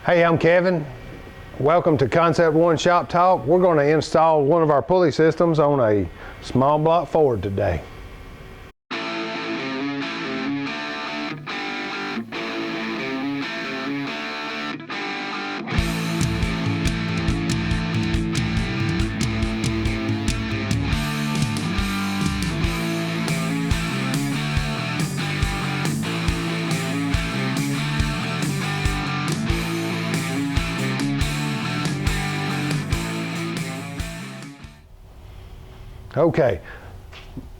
Hey, I'm Kevin. Welcome to Concept One Shop Talk. We're going to install one of our pulley systems on a small block Ford today. Okay,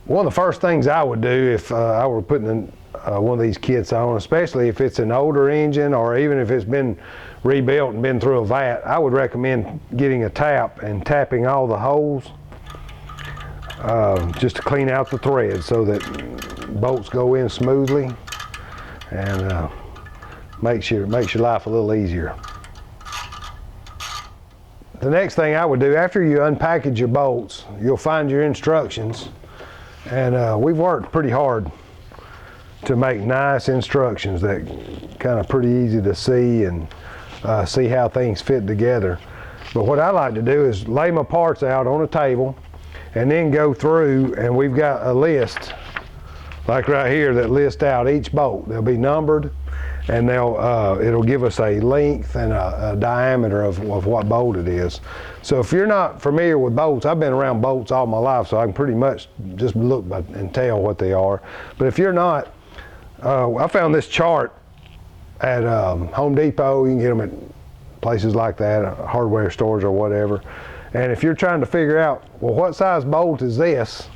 one of the first things I would do if I were putting one of these kits on, especially if it's an older engine or even if it's been rebuilt and been through a vat, I would recommend getting a tap and tapping all the holes just to clean out the threads so that bolts go in smoothly and makes your life a little easier. The next thing I would do, after you unpackage your bolts, you'll find your instructions. And we've worked pretty hard to make nice instructions that kind of pretty easy to see and see how things fit together. But what I like to do is lay my parts out on a table and then go through, and we've got a list, like right here, that lists out each bolt. They'll be numbered, and it'll give us a length and a diameter of what bolt it is. So if you're not familiar with bolts, I've been around bolts all my life, so I can pretty much just look and tell what they are. But if you're not, I found this chart at Home Depot. You can get them at places like that, hardware stores or whatever. And if you're trying to figure out, well, what size bolt is this?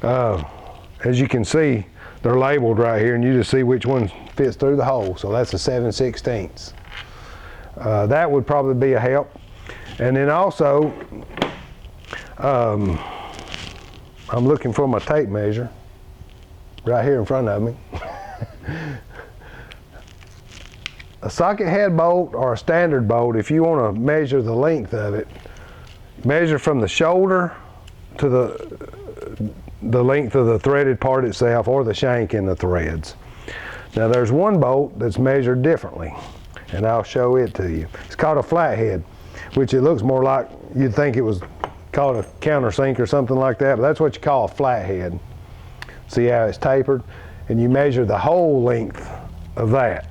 As you can see, they're labeled right here, and you just see which one fits through the hole. So that's a 7/16. That would probably be a help. And then also, I'm looking for my tape measure right here in front of me. A socket head bolt or a standard bolt, if you want to measure the length of it, measure from the shoulder to the length of the threaded part itself or the shank in the threads. Now there's one bolt that's measured differently, and I'll show it to you. It's called a flathead, which it looks more like you'd think it was called a countersink or something like that, but that's what you call a flathead. See how it's tapered? And you measure the whole length of that.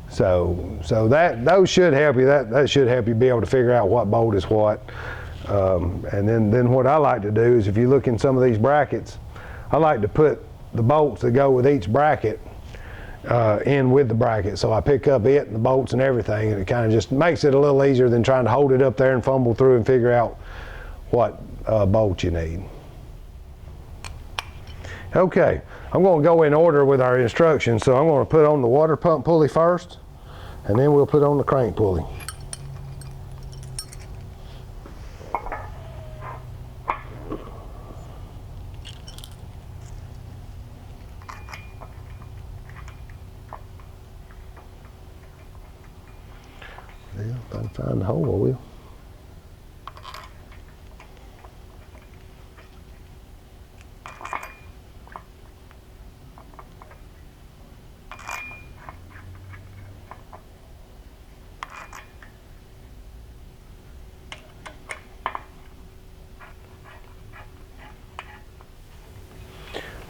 So those should help you. That should help you be able to figure out what bolt is what. And then what I like to do is, if you look in some of these brackets, I like to put the bolts that go with each bracket in with the bracket. So I pick up it and the bolts and everything, and it kind of just makes it a little easier than trying to hold it up there and fumble through and figure out what bolt you need. Okay, I'm going to go in order with our instructions. So I'm going to put on the water pump pulley first, and then we'll put on the crank pulley. Yeah, if I can find the hole, I will.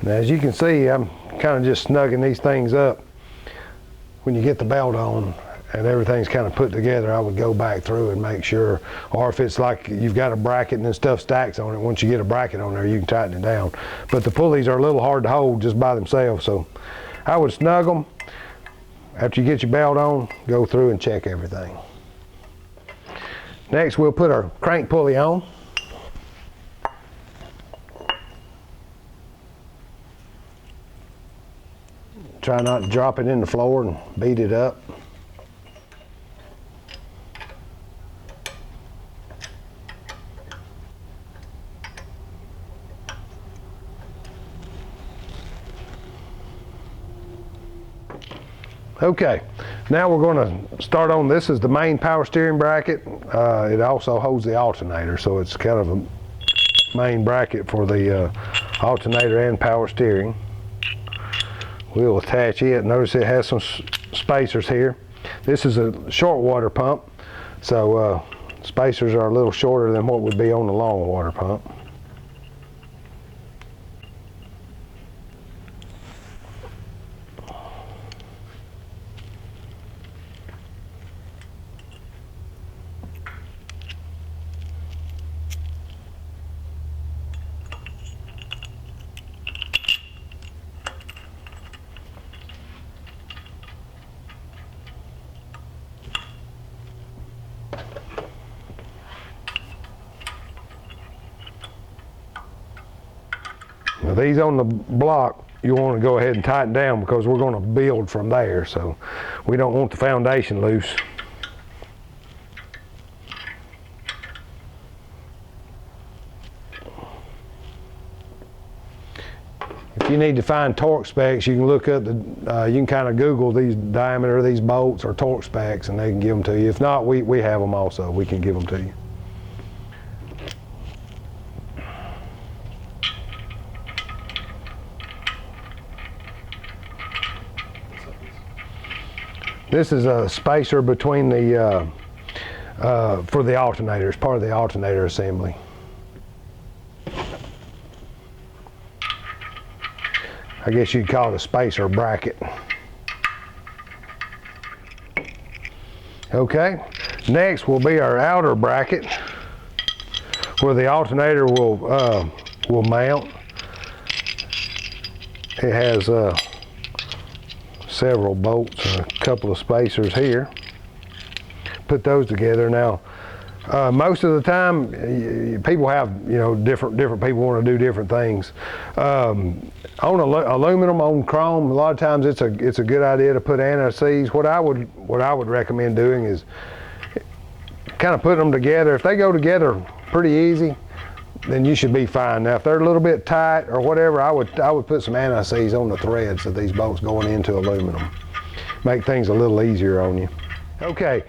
Now, as you can see, I'm kind of just snugging these things up. When you get the belt on and everything's kind of put together, I would go back through and make sure, or if it's like you've got a bracket and then stuff stacks on it, once you get a bracket on there, you can tighten it down. But the pulleys are a little hard to hold just by themselves, so I would snug them. After you get your belt on, go through and check everything. Next, we'll put our crank pulley on. Try not to drop it in the floor and beat it up. Okay, now we're going to start on, this is the main power steering bracket. It also holds the alternator, so it's kind of a main bracket for the alternator and power steering. We'll attach it. Notice it has some spacers here. This is a short water pump, so spacers are a little shorter than what would be on the long water pump. Now these on the block, you want to go ahead and tighten down because we're going to build from there, so we don't want the foundation loose. If you need to find torque specs, you can look up the, you can kind of Google these diameter of these bolts or torque specs, and they can give them to you. If not, we have them also. We can give them to you. This is a spacer between the, for the alternator. It's part of the alternator assembly. I guess you'd call it a spacer bracket. Okay, next will be our outer bracket where the alternator will mount. It has several bolts and a couple of spacers here. Put those together. Now, most of the time, people have, you know, different people want to do different things. On aluminum, on chrome, a lot of times it's a good idea to put anti-seize. What I would recommend doing is kind of putting them together. If they go together pretty easy, then you should be fine. Now, if they're a little bit tight or whatever, I would put some anti-seize on the threads of these bolts going into aluminum. Make things a little easier on you. Okay,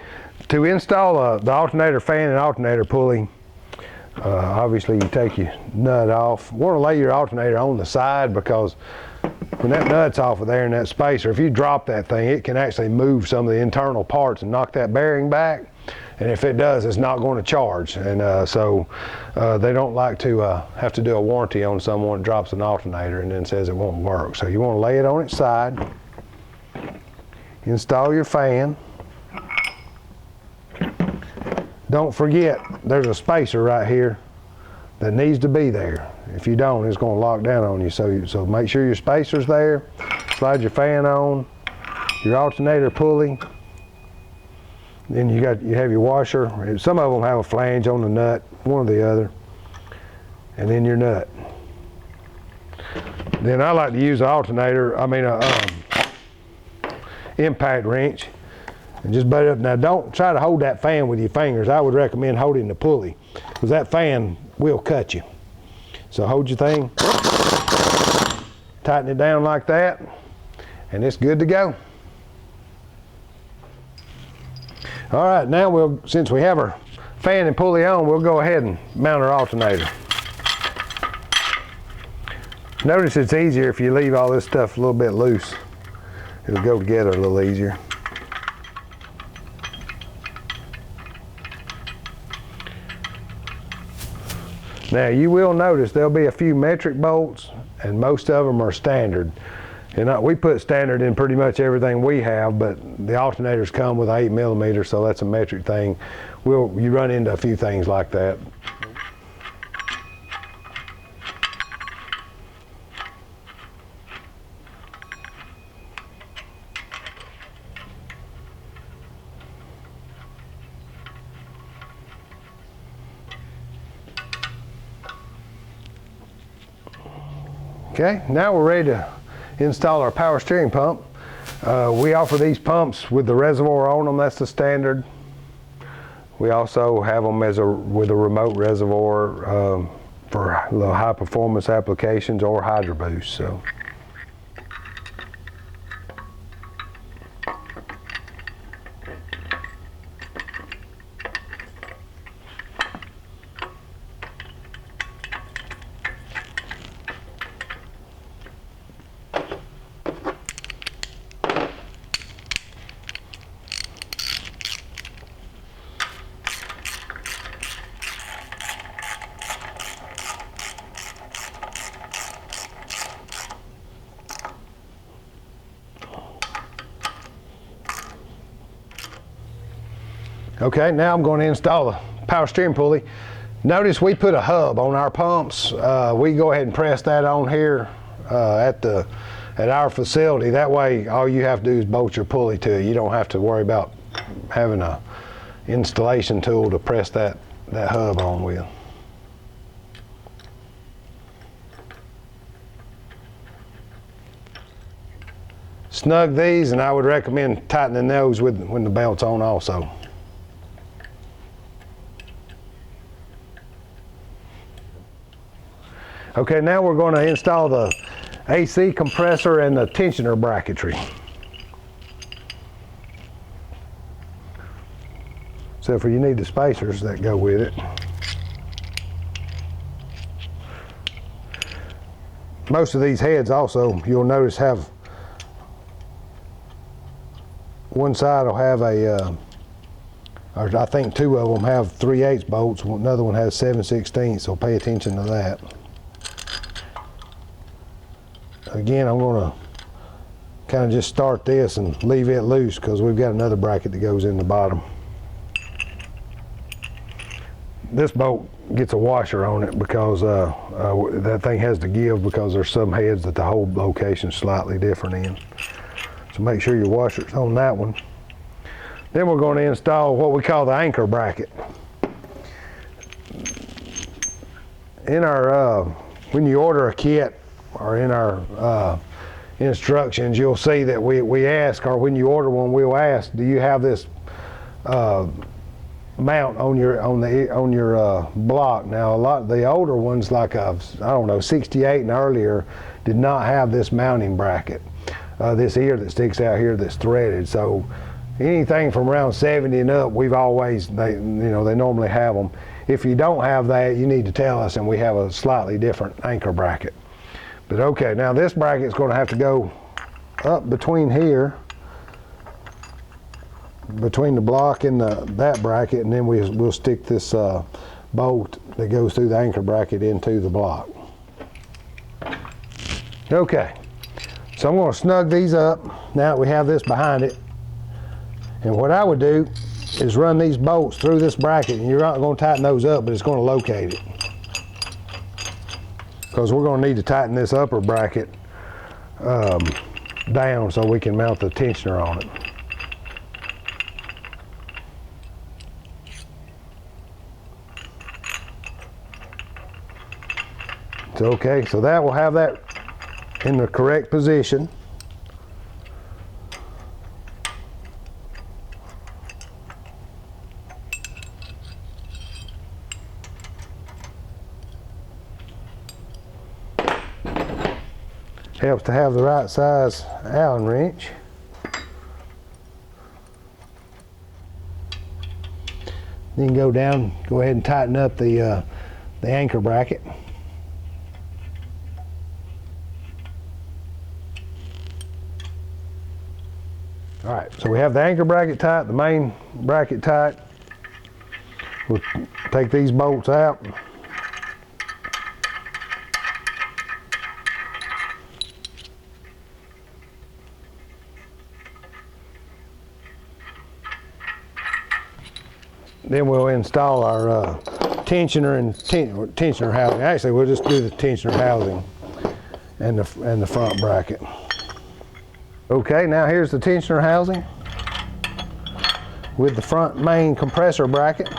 to install the alternator fan and alternator pulley, obviously you take your nut off. You want to lay your alternator on the side because when that nut's off of there in that spacer, if you drop that thing, it can actually move some of the internal parts and knock that bearing back. And if it does, it's not going to charge. And so they don't like to have to do a warranty on someone that drops an alternator and then says it won't work. So you want to lay it on its side, install your fan. Don't forget, there's a spacer right here that needs to be there. If you don't, it's going to lock down on you. So make sure your spacer's there. Slide your fan on, your alternator pulley. Then you have your washer. Some of them have a flange on the nut, one or the other. And then your nut. Then I like to use an alternator, impact wrench. And just butt it up. Now don't try to hold that fan with your fingers. I would recommend holding the pulley because that fan will cut you. So hold your thing, tighten it down like that, and it's good to go. All right, now since we have our fan and pulley on, we'll go ahead and mount our alternator. Notice it's easier if you leave all this stuff a little bit loose. It'll go together a little easier. Now you will notice there'll be a few metric bolts and most of them are standard. And we put standard in pretty much everything we have, but the alternators come with 8mm, so that's a metric thing. You run into a few things like that. Okay, now we're ready to install our power steering pump. We offer these pumps with the reservoir on them. That's the standard. We also have them with a remote reservoir for high performance applications or hydro boost. So. Okay, now I'm going to install the power steering pulley. Notice we put a hub on our pumps. We go ahead and press that on here at our facility. That way all you have to do is bolt your pulley to it. You don't have to worry about having a installation tool to press that hub on with. Snug these, and I would recommend tightening those when the belt's on also. Okay, now we're going to install the AC compressor and the tensioner bracketry. Except for you need the spacers that go with it. Most of these heads also, you'll notice, have one side will have a, or I think two of them have 3/8 bolts, another one has 7/16, so pay attention to that. Again, I'm going to kind of just start this and leave it loose because we've got another bracket that goes in the bottom. This bolt gets a washer on it because that thing has to give because there's some heads that the whole location's slightly different in. So make sure your washer's on that one. Then we're going to install what we call the anchor bracket. In our, when you order a kit or in our instructions, you'll see that we ask, or when you order one, we'll ask, do you have this mount on your block? Now, a lot of the older ones, like I don't know, 68 and earlier, did not have this mounting bracket. This ear that sticks out here that's threaded. So anything from around 70 and up, we've always, they normally have them. If you don't have that, you need to tell us, and we have a slightly different anchor bracket. But okay, now this bracket's going to have to go up between here, between the block and that bracket, and then we'll stick this bolt that goes through the anchor bracket into the block. Okay. So I'm going to snug these up now that we have this behind it. And what I would do is run these bolts through this bracket, and you're not going to tighten those up, but it's going to locate it. Because we're going to need to tighten this upper bracket down so we can mount the tensioner on it. So, okay, so that will have that in the correct position. Helps to have the right size Allen wrench. Then go down, go ahead and tighten up the anchor bracket. All right, so we have the anchor bracket tight, the main bracket tight. We'll take these bolts out. Then we'll install our tensioner and tensioner housing. Actually, we'll just do the tensioner housing and the front bracket. Okay, now here's the tensioner housing with the front main compressor bracket.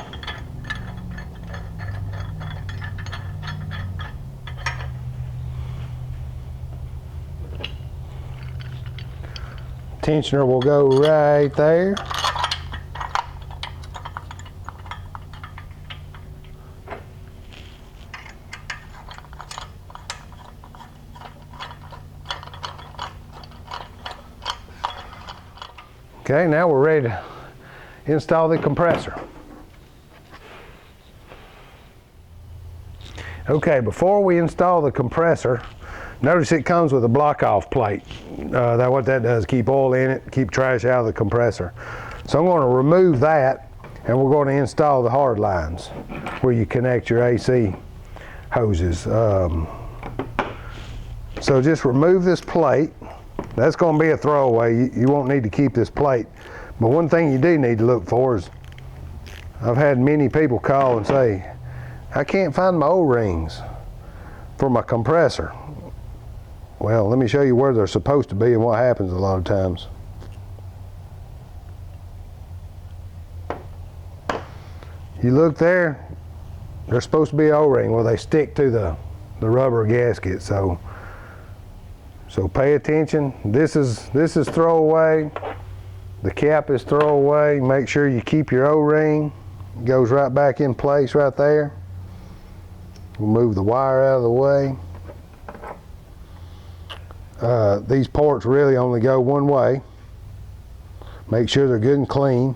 Tensioner will go right there. Okay, now we're ready to install the compressor. Okay, before we install the compressor, notice it comes with a block-off plate. What that does, keep oil in it, keep trash out of the compressor. So I'm going to remove that, and we're going to install the hard lines where you connect your AC hoses. So just remove this plate. That's going to be a throwaway. You won't need to keep this plate. But one thing you do need to look for is I've had many people call and say, I can't find my O-rings for my compressor. Well, let me show you where they're supposed to be and what happens a lot of times. You look there, they're supposed to be an O-ring. Well, they stick to the rubber gasket, so pay attention. This is throwaway. The cap is throwaway. Make sure you keep your O-ring. It goes right back in place right there. We'll move the wire out of the way. These ports really only go one way. Make sure they're good and clean.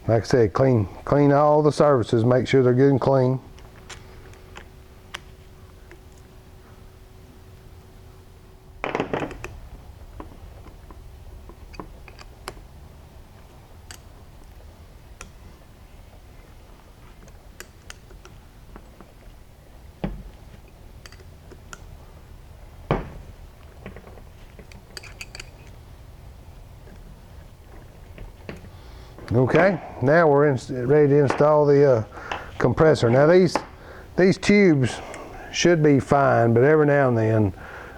Like I said, clean all the surfaces, make sure they're good and clean. Okay, now we're ready to install the compressor. Now these tubes should be fine, but every now and then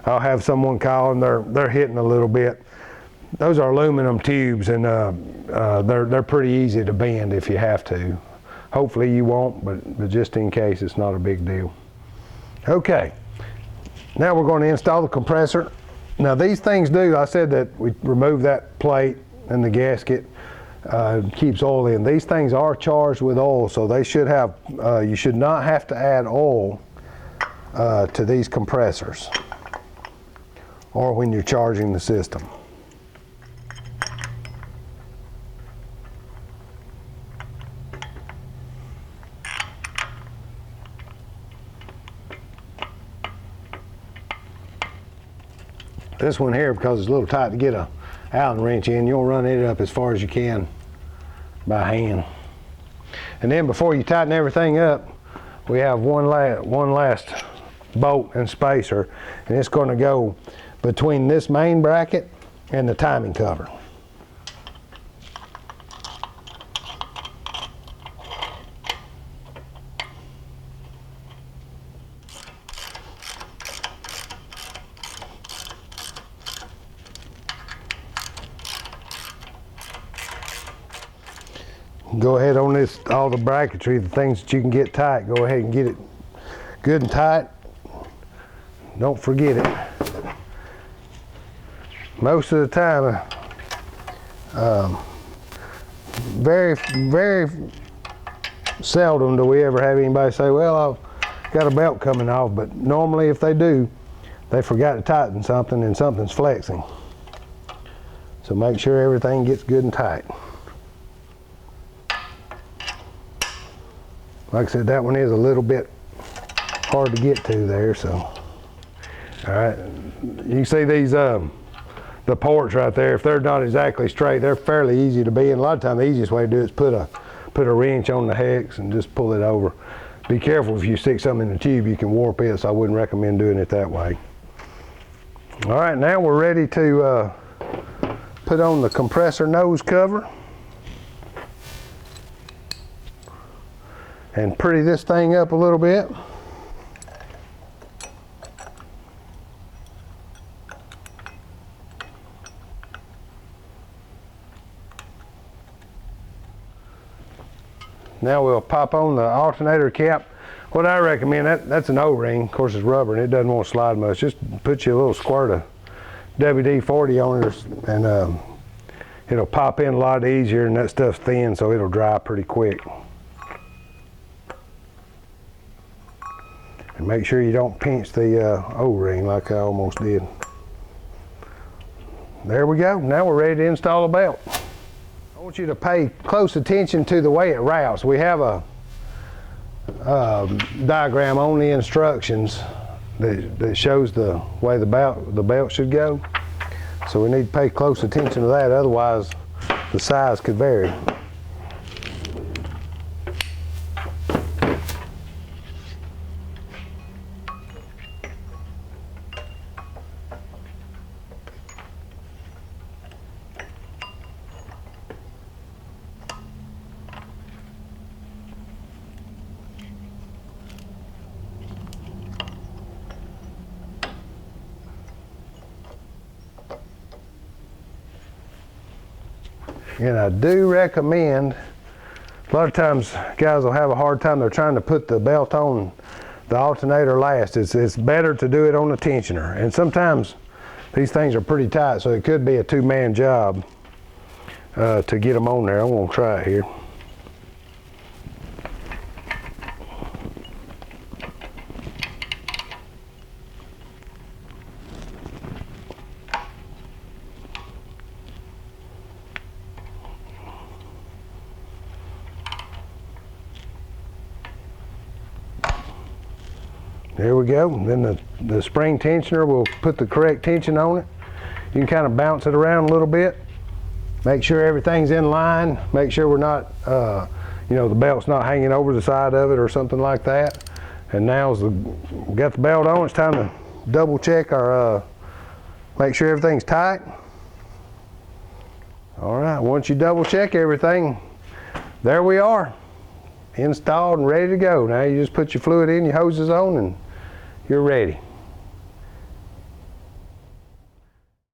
I'll have someone call and they're hitting a little bit. Those are aluminum tubes, and they're pretty easy to bend if you have to. Hopefully you won't, but just in case, it's not a big deal. Okay, now we're going to install the compressor. Now these things I said that we remove that plate and the gasket. Keeps oil in. These things are charged with oil, so they should have, you should not have to add oil to these compressors or when you're charging the system. This one here, because it's a little tight to get a Allen wrench in, you'll run it up as far as you can by hand. And then before you tighten everything up, we have one last bolt and spacer, and it's going to go between this main bracket and the timing cover. Go ahead on this, all the bracketry, the things that you can get tight, go ahead and get it good and tight. Don't forget it. Most of the time, very seldom do we ever have anybody say, well, I've got a belt coming off, but normally if they do, they forgot to tighten something and something's flexing. So make sure everything gets good and tight. Like I said, that one is a little bit hard to get to there, so. All right, you can see these, the ports right there, if they're not exactly straight, they're fairly easy to bend. A lot of times the easiest way to do it is put a wrench on the hex and just pull it over. Be careful if you stick something in the tube, you can warp it, so I wouldn't recommend doing it that way. All right, now we're ready to put on the compressor nose cover and pretty this thing up a little bit. Now we'll pop on the alternator cap. What I recommend, that's an O-ring, of course it's rubber and it doesn't want to slide much. Just put you a little squirt of WD-40 on it, and it'll pop in a lot easier, and that stuff's thin, so it'll dry pretty quick. And make sure you don't pinch the O-ring like I almost did. There we go. Now we're ready to install the belt. I want you to pay close attention to the way it routes. We have a diagram on the instructions that shows the way the belt should go. So we need to pay close attention to that, otherwise the size could vary. And I do recommend, a lot of times guys will have a hard time, they're trying to put the belt on the alternator last. It's better to do it on the tensioner. And sometimes these things are pretty tight, so it could be a two-man job to get them on there. I'm gonna try it here. There we go. And then the spring tensioner will put the correct tension on it. You can kind of bounce it around a little bit. Make sure everything's in line. Make sure we're not, you know, the belt's not hanging over the side of it or something like that. And now we got the belt on, it's time to double check our, make sure everything's tight. All right, once you double check everything, there we are. Installed and ready to go. Now you just put your fluid in, your hoses on, and you're ready.